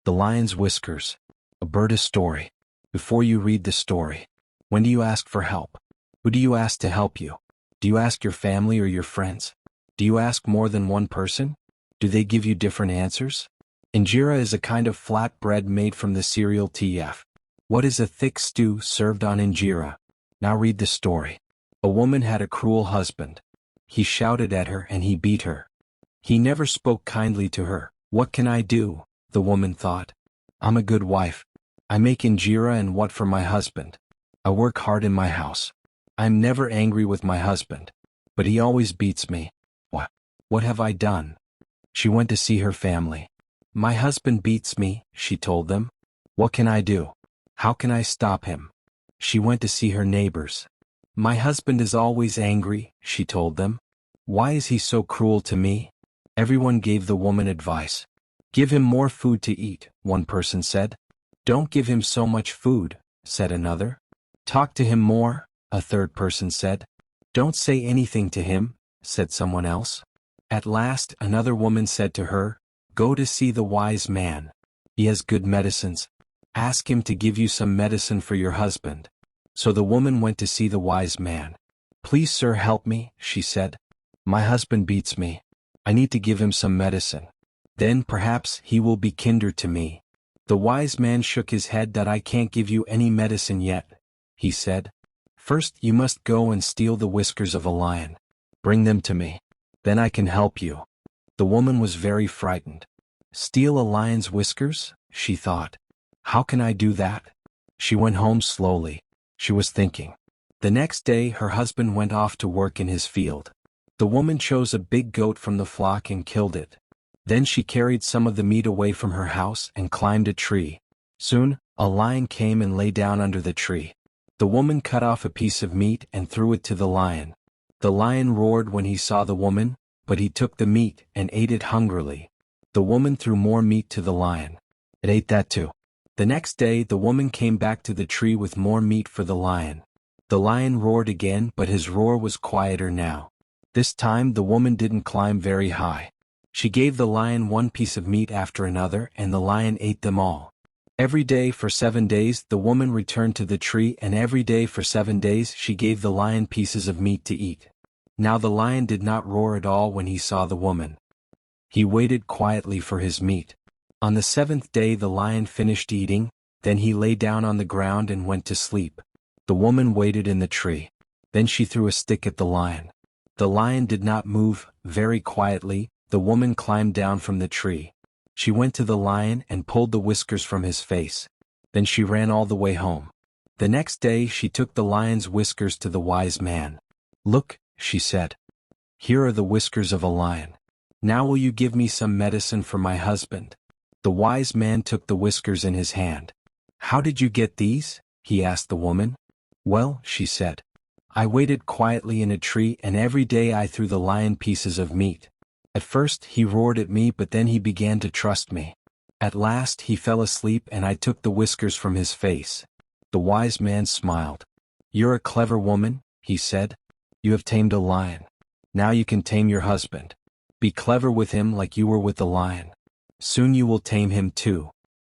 The Lion's Whiskers. A Bird Story. Before you read the story, when do you ask for help? Who do you ask to help you? Do you ask your family or your friends? Do you ask more than one person? Do they give you different answers? Injera is a kind of flat bread made from the cereal TF. What is a thick stew served on injera? Now read the story. A woman had a cruel husband. He shouted at her and he beat her. He never spoke kindly to her. What can I do? The woman thought. I'm a good wife. I make injera and what for my husband? I work hard in my house. I'm never angry with my husband. But he always beats me. What have I done? She went to see her family. My husband beats me, she told them. What can I do? How can I stop him? She went to see her neighbors. My husband is always angry, she told them. Why is he so cruel to me? Everyone gave the woman advice. Give him more food to eat, one person said. Don't give him so much food, said another. Talk to him more, a third person said. Don't say anything to him, said someone else. At last another woman said to her, Go to see the wise man. He has good medicines. Ask him to give you some medicine for your husband. So the woman went to see the wise man. Please, sir, help me, she said. My husband beats me. I need to give him some medicine. Then perhaps he will be kinder to me. The wise man shook his head. That I can't give you any medicine yet, he said. First you must go and steal the whiskers of a lion. Bring them to me. Then I can help you. The woman was very frightened. Steal a lion's whiskers? She thought. How can I do that? She went home slowly. She was thinking. The next day her husband went off to work in his field. The woman chose a big goat from the flock and killed it. Then she carried some of the meat away from her house and climbed a tree. Soon, a lion came and lay down under the tree. The woman cut off a piece of meat and threw it to the lion. The lion roared when he saw the woman, but he took the meat and ate it hungrily. The woman threw more meat to the lion. It ate that too. The next day the woman came back to the tree with more meat for the lion. The lion roared again, but his roar was quieter now. This time the woman didn't climb very high. She gave the lion one piece of meat after another and the lion ate them all. Every day for 7 days the woman returned to the tree, and every day for 7 days she gave the lion pieces of meat to eat. Now the lion did not roar at all when he saw the woman. He waited quietly for his meat. On the 7th day the lion finished eating, then he lay down on the ground and went to sleep. The woman waited in the tree. Then she threw a stick at the lion. The lion did not move. Very quietly, the woman climbed down from the tree. She went to the lion and pulled the whiskers from his face. Then she ran all the way home. The next day she took the lion's whiskers to the wise man. Look, she said. Here are the whiskers of a lion. Now will you give me some medicine for my husband? The wise man took the whiskers in his hand. How did you get these? He asked the woman. Well, she said. I waited quietly in a tree, and every day I threw the lion pieces of meat. At first he roared at me, but then he began to trust me. At last he fell asleep and I took the whiskers from his face. The wise man smiled. You're a clever woman, he said. You have tamed a lion. Now you can tame your husband. Be clever with him like you were with the lion. Soon you will tame him too.